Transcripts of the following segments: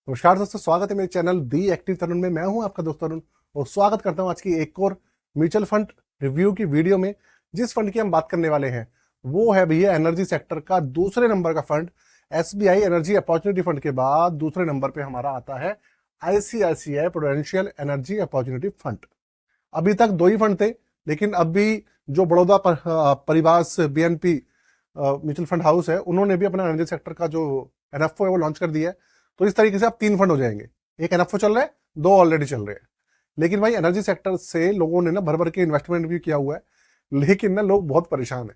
नमस्कार दोस्तों, स्वागत है मेरे चैनल दी एक्टिव तरुण में। मैं हूं आपका दोस्त तरुण और स्वागत करता हूं आज की एक और म्यूचुअल फंड रिव्यू की वीडियो में। जिस फंड की हम बात करने वाले हैं वो है भैया एनर्जी सेक्टर का दूसरे नंबर का fund. SBI energy opportunity fund के बाद दूसरे नंबर पे हमारा आता है ICICI prudential energy opportunity fund. अभी तक दो ही फंड थे, लेकिन अभी जो बड़ौदा परिवार बीएनपी म्यूचुअल फंड हाउस है, उन्होंने भी अपना एनर्जी सेक्टर का जो एनएफओ है वो लॉन्च कर दिया है। तो इस तरीके से अब तीन फंड हो जाएंगे। एक एनएफओ चल रहा है, दो ऑलरेडी चल रहे हैं। लेकिन भाई एनर्जी सेक्टर से लोगों ने ना भर भर के इन्वेस्टमेंट भी किया हुआ है, लेकिन ना लोग बहुत परेशान है।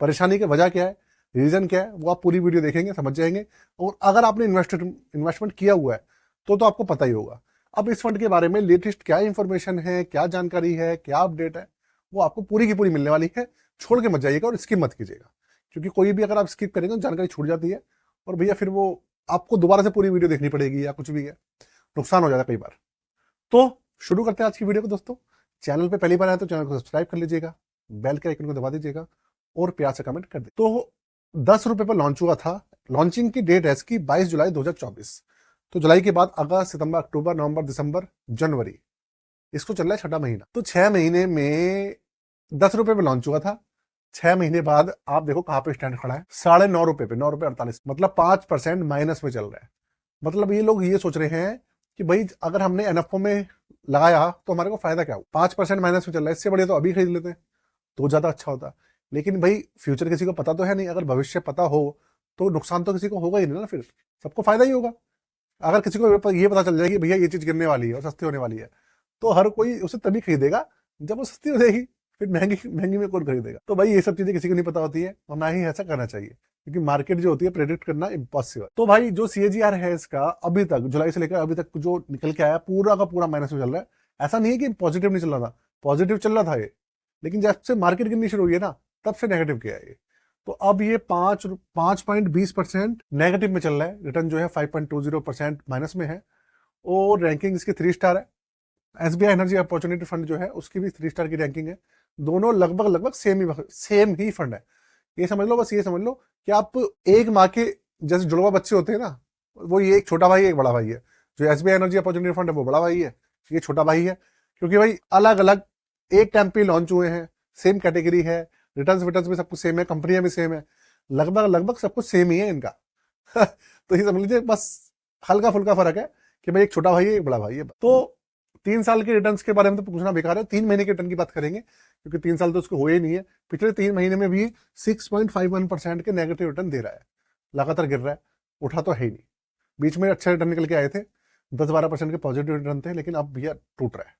परेशानी की वजह क्या है, रीजन क्या है, वो आप पूरी वीडियो देखेंगे समझ जाएंगे। और अगर आपने इन्वेस्टमेंट किया हुआ है तो आपको पता ही होगा। अब इस फंड के बारे में लेटेस्ट क्या इंफॉर्मेशन है, क्या जानकारी है, क्या अपडेट है, वो आपको पूरी की पूरी मिलने वाली है। छोड़ के मत जाइएगा और स्किप मत कीजिएगा, क्योंकि कोई भी अगर आप स्किप करेंगे तो जानकारी छूट जाती है और भैया फिर वो आपको दोबारा से पूरी वीडियो देखनी पड़ेगी या कुछ भी है, नुकसान हो जाता है कई बार। तो शुरू करते हैं आज की वीडियो को दोस्तों। चैनल पे पहली बार आए तो चैनल को सब्सक्राइब कर लीजिएगा, बेल के आइकन को दबा दीजिएगा और प्यार से कमेंट कर दीजिए। तो 10 रुपए पर लॉन्च हुआ था। लॉन्चिंग की डेट है इसकी 22 जुलाई 2024। तो जुलाई के बाद अगस्त, सितंबर, अक्टूबर, नवंबर, दिसंबर, जनवरी, इसको चल रहा है छठा महीना। तो 6 महीने में 10 रुपए पे लॉन्च हुआ था। 6 महीने बाद आप देखो कहां पे स्टैंड खड़ा है, 9.5 रुपए पे, 9 रुपए 48, मतलब 5% माइनस में चल रहा है। मतलब ये लोग ये सोच रहे हैं कि भाई अगर हमने एनएफओ में लगाया तो हमारे को फायदा क्या हो। 5% माइनस में चल रहा है, इससे बढ़िया तो अभी खरीद लेते हैं तो ज्यादा अच्छा होता। लेकिन भाई फ्यूचर किसी को पता तो है नहीं। अगर भविष्य पता हो तो नुकसान तो किसी को होगा ही नहीं ना, फिर सबको फायदा ही होगा। अगर किसी को ये पता चल जाए कि भैया ये चीज गिरने वाली है और सस्ती होने वाली है, तो हर कोई उसे तभी खरीदेगा जब वो सस्ती हो जाएगी। फिर महंगी महंगी में कौन खरीदेगा। तो भाई ये सब चीजें किसी को नहीं पता होती है और ना ही ऐसा करना चाहिए, क्योंकि मार्केट जो होती है प्रेडिक्ट करना इम्पॉसिबल। तो भाई जो सीएजीआर है इसका अभी तक जुलाई से लेकर अभी तक जो निकल के आया पूरा का पूरा माइनस में चल रहा है। ऐसा नहीं है कि पॉजिटिव नहीं चल रहा था, पॉजिटिव चल रहा था ये, लेकिन जब से मार्केट गिरनी शुरू हुई है ना, तब से नेगेटिव किया है ये। तो अब ये 5.20% नेगेटिव में चल रहा है। रिटर्न जो है 5.20% माइनस में है और रैंकिंग इसकी 3 स्टार है। एसबीआई एनर्जी अपॉर्चुनिटी फंड जो है उसकी भी 3 स्टार की रैंकिंग है। दोनों लगभग लगभग सेम ही फंड है। ये समझ लो, बस ये समझ लो कि आप एक माँ के जैसे जुड़वा बच्चे होते हैं ना, वो ये एक छोटा भाई एक बड़ा भाई है। जो एसबीआई एनर्जी अपॉर्चुनिटी फंड है वो बड़ा भाई है, ये छोटा भाई है। क्योंकि भाई अलग अलग एक टाइम पे लॉन्च हुए हैं, सेम कैटेगरी है, रिटर्न्स विटर्न्स भी सब कुछ सेम है, कंपनियां भी सेम है, लगभग लगभग सब कुछ सेम ही है इनका। तो ये समझ लीजिए बस हल्का फुल्का फर्क है कि भाई एक छोटा भाई है एक बड़ा भाई है। तो 3 साल के रिटर्न्स के बारे में तो पूछना बेकार है, 3 महीने के रिटर्न की बात करेंगे, क्योंकि 3 साल तो उसको हुए ही नहीं है। पिछले 3 महीने में भी 6.51% के नेगेटिव रिटर्न दे रहा है, लगातार गिर रहा है, उठा तो है ही नहीं। बीच में अच्छे रिटर्न निकल के आए थे, 10-12% के पॉजिटिव रिटर्न थे, लेकिन अब भैया टूट रहा है।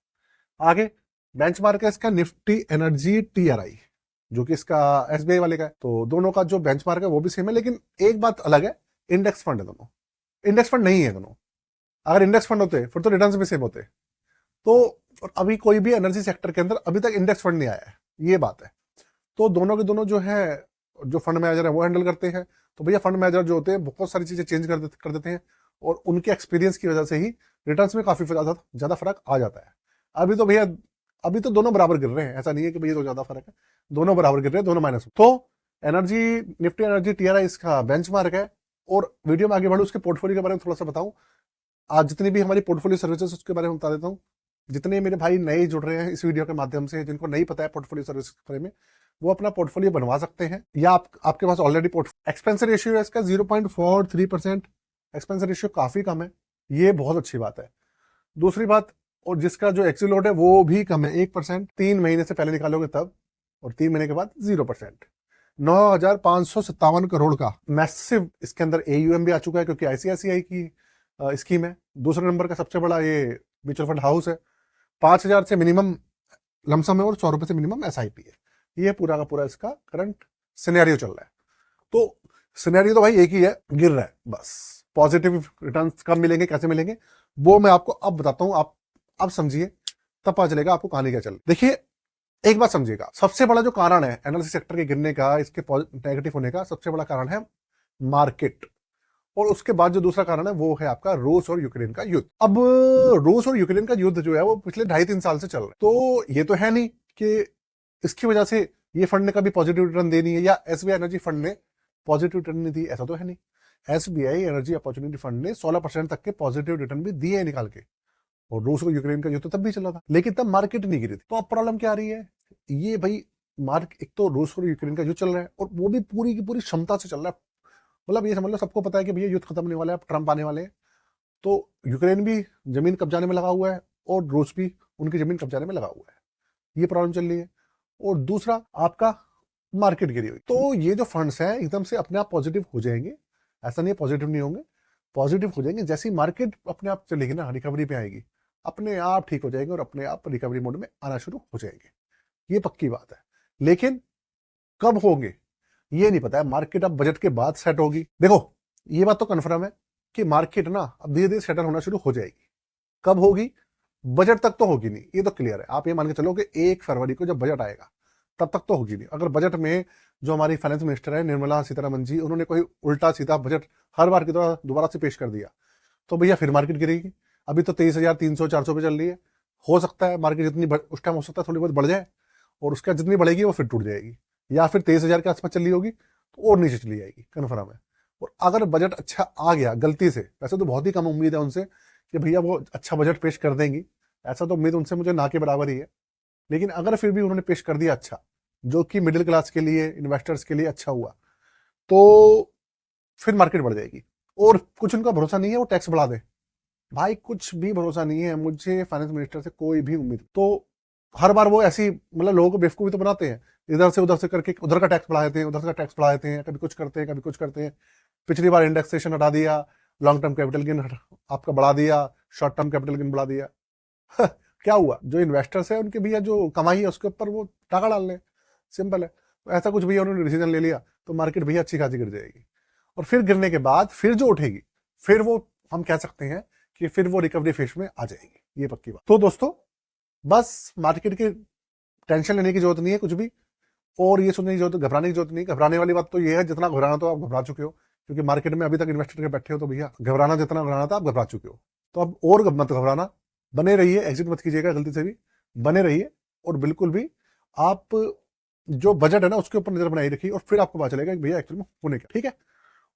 आगे बेंचमार्क है इसका निफ्टी एनर्जी टीआरआई, जो कि इसका एसबीआई वाले का है। तो दोनों का जो बेंचमार्क है वो भी सेम है, लेकिन एक बात अलग है, इंडेक्स फंड है दोनों। इंडेक्स फंड नहीं है दोनों। अगर इंडेक्स फंड होते फिर तो रिटर्न भी सेम होते। तो अभी कोई भी एनर्जी सेक्टर के अंदर अभी तक इंडेक्स फंड नहीं आया है, ये बात है। तो दोनों के दोनों जो है, जो फंड मैनेजर है वो हैंडल करते हैं। तो भैया फंड मैनेजर जो होते हैं बहुत सारी चीजें चेंज कर देते हैं और उनके एक्सपीरियंस की वजह से ही रिटर्न्स में काफी ज्यादा फर्क आ जाता है। अभी तो भैया अभी तो दोनों बराबर गिर रहे हैं, ऐसा नहीं है कि भैया तो ज्यादा फर्क है, दोनों बराबर गिर रहे हैं, दोनों माइनस। तो एनर्जी निफ्टी एनर्जी टीआरआई इसका बेंचमार्क है। और वीडियो में आगे बढ़ू उसके पोर्टफोलियो के बारे में थोड़ा सा बताऊं। आज जितनी भी हमारी पोर्टफोलियो सर्विसेज उसके बारे में बता देता हूँ। जितने मेरे भाई नए जुड़ रहे हैं इस वीडियो के माध्यम से, जिनको नहीं पता है पोर्टफोलियो सर्विस के बारे में, वो अपना पोर्टफोलियो बनवा सकते हैं, या आपके पास ऑलरेडी एक्सपेंस रेशियो है इसका 0.43%। एक्सपेंस रेशियो काफी कम है, ये बहुत अच्छी बात है। दूसरी बात, और जिसका जो एक्चुअल लोड है वो भी कम है, 1%। 3 महीने से पहले निकालोगे तब, और 3 महीने के बाद 0%। 9,557 करोड़ का मैसिव इसके अंदर एयूएम भी आ चुका है, क्योंकि आईसीआईसीआई की स्कीम है। दूसरे नंबर का सबसे बड़ा ये म्यूचुअल फंड हाउस है। 5,000 से मिनिमम लमसम है और 100 रुपए से मिनिमम एसआईपी है। ये पूरा का पूरा इसका करंट सिनेरियो चल रहा है। तो सिनेरियो तो भाई एक ही है, गिर रहा है बस। पॉजिटिव रिटर्न कब मिलेंगे, कैसे मिलेंगे, वो मैं आपको अब बताता हूं। आप अब समझिए, तब पता चलेगा आपको कहानी क्या चल रही। देखिए एक बात समझिएगा, सबसे बड़ा जो कारण है एनर्जी सेक्टर के गिरने का, इसके नेगेटिव होने का सबसे बड़ा कारण है मार्केट। और उसके बाद जो दूसरा कारण है वो है आपका रूस और यूक्रेन का युद्ध। अब रूस और यूक्रेन का युद्ध जो है वो पिछले 2.5-3 साल से चल रहा है। तो ये तो है नहीं कि इसकी वजह से ये फंड ने कभी पॉजिटिव रिटर्न देनी है, या एसबीआई एनर्जी फंड ने पॉजिटिव रिटर्न नहीं दी, ऐसा तो है नहीं। एसबीआई एनर्जी अपॉर्चुनिटी फंड ने 16% तक के पॉजिटिव रिटर्न भी दिए निकाल के, और रूस और यूक्रेन का युद्ध तब भी चला था, लेकिन तब मार्केट नहीं गिरी थी। तो अब प्रॉब्लम क्या आ रही है, ये भाई एक तो रूस और यूक्रेन का युद्ध चल रहा है और वो भी पूरी की पूरी क्षमता से चल रहा है। मतलब ये समझ लो, सबको पता है कि भैया युद्ध खत्म होने वाला है, अब ट्रंप आने वाले हैं, तो यूक्रेन भी जमीन कब्जाने में लगा हुआ है और रूस भी उनकी जमीन कब्जाने में लगा हुआ है, ये प्रॉब्लम चल रही है। और दूसरा आपका मार्केट गिरी हुई, तो ये जो फंड्स हैं एकदम से अपने आप पॉजिटिव हो जाएंगे, ऐसा नहीं है पॉजिटिव नहीं होंगे, पॉजिटिव हो जाएंगे। जैसी मार्केट अपने आप चलेगी ना, रिकवरी पे आएगी, अपने आप ठीक हो जाएंगे और अपने आप रिकवरी मोड में आना शुरू हो जाएंगे, ये पक्की बात है। लेकिन कब होंगे ये नहीं पता है, मार्केट अब बजट के बाद सेट होगी। देखो ये बात तो कन्फर्म है कि मार्केट ना अब धीरे धीरे सेटल होना शुरू हो जाएगी। कब होगी, बजट तक तो होगी नहीं, ये तो क्लियर है। आप ये मान के चलो कि 1 फरवरी को जब बजट आएगा तब तक तो होगी नहीं। अगर बजट में जो हमारी फाइनेंस मिनिस्टर है निर्मला सीतारमन जी, उन्होंने कोई उल्टा सीधा बजट हर बार की तरह दोबारा से पेश कर दिया तो भैया फिर मार्केट गिरेगी। अभी तो 23,300-400 पे चल रही है, हो सकता है मार्केट जितनी उस टाइम हो सकता है थोड़ी बहुत बढ़ जाए और उसके बाद जितनी बढ़ेगी वो फिर टूट जाएगी, या फिर 23,000 के आसपास चली होगी तो और नीचे चली जाएगी, कन्फर्म है। और अगर बजट अच्छा आ गया गलती से, वैसे तो बहुत ही कम उम्मीद है उनसे कि भैया वो अच्छा बजट पेश कर देंगी, ऐसा तो उम्मीद उनसे मुझे ना के बराबर ही है, लेकिन अगर फिर भी उन्होंने पेश कर दिया अच्छा, जो कि मिडिल क्लास के लिए, इन्वेस्टर्स के लिए अच्छा हुआ, तो फिर मार्केट बढ़ जाएगी। और कुछ उनका भरोसा नहीं है वो टैक्स बढ़ा दे, भाई कुछ भी भरोसा नहीं है मुझे फाइनेंस मिनिस्टर से कोई भी उम्मीद। तो हर बार वो ऐसी मतलब लोगों को बेवकूफ़ी तो बनाते हैं, इधर से उधर से करके उधर का टैक्स बढ़ा देते हैं, उधर का टैक्स बढ़ा देते हैं, कभी कुछ करते हैं, कभी कुछ करते हैं। पिछली बार इंडेक्सेशन हटा दिया, लॉन्ग टर्म कैपिटल गेन आपका बढ़ा दिया, शॉर्ट टर्म कैपिटल गेन बढ़ा दिया। क्या हुआ, जो इन्वेस्टर्स है उनके भैया जो कमाई है उसके ऊपर वो टाका डाल लें, सिंपल है। तो ऐसा कुछ भैया उन्होंने डिसीजन ले लिया तो मार्केट भैया अच्छी खासी गिर जाएगी, और फिर गिरने के बाद फिर जो उठेगी फिर वो हम कह सकते हैं कि फिर वो रिकवरी फेज में आ जाएगी, ये पक्की बात। तो दोस्तों बस मार्केट की टेंशन लेने की जरूरत नहीं है कुछ भी, और ये सोचने की जरूरत, घबराने की जरूरत नहीं। घबराने वाली बात तो ये है, जितना घबराना तो आप घबरा चुके हो, क्योंकि मार्केट में अभी तक इन्वेस्टर के बैठे हो, तो भैया घबराना जितना घबराना था आप घबरा चुके हो, तो अब और मत घबराना, बने रहिए, एग्जिट मत कीजिएगा गलती से भी, बने रहिए। और बिल्कुल भी आप जो बजट है ना उसके ऊपर नजर बनाई रखिए, और फिर आपको पता चलेगा कि भैया एक्चुअल में होने क्या, ठीक है।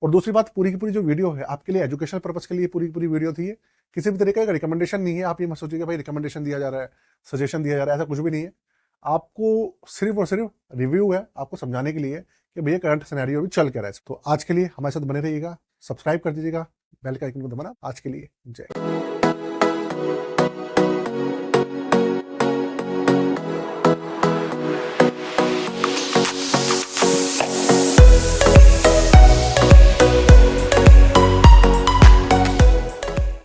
और दूसरी बात, पूरी की पूरी जो वीडियो है आपके लिए एजुकेशनल पर्पस के लिए पूरी की पूरी वीडियो थी, किसी भी तरीके का रिकमेंडेशन नहीं है। आप ये मत सोचिए भाई रिकमेंडेशन दिया जा रहा है, सजेशन दिया जा रहा है, ऐसा कुछ भी नहीं है। आपको सिर्फ और सिर्फ रिव्यू है, आपको समझाने के लिए कि भैया करंट सिनेरियो भी चल क्या रहा है। तो आज के लिए हमारे साथ बने रहिएगा, सब्सक्राइब कर दीजिएगा, बेल का आइकन को दबाना। आज के लिए जय।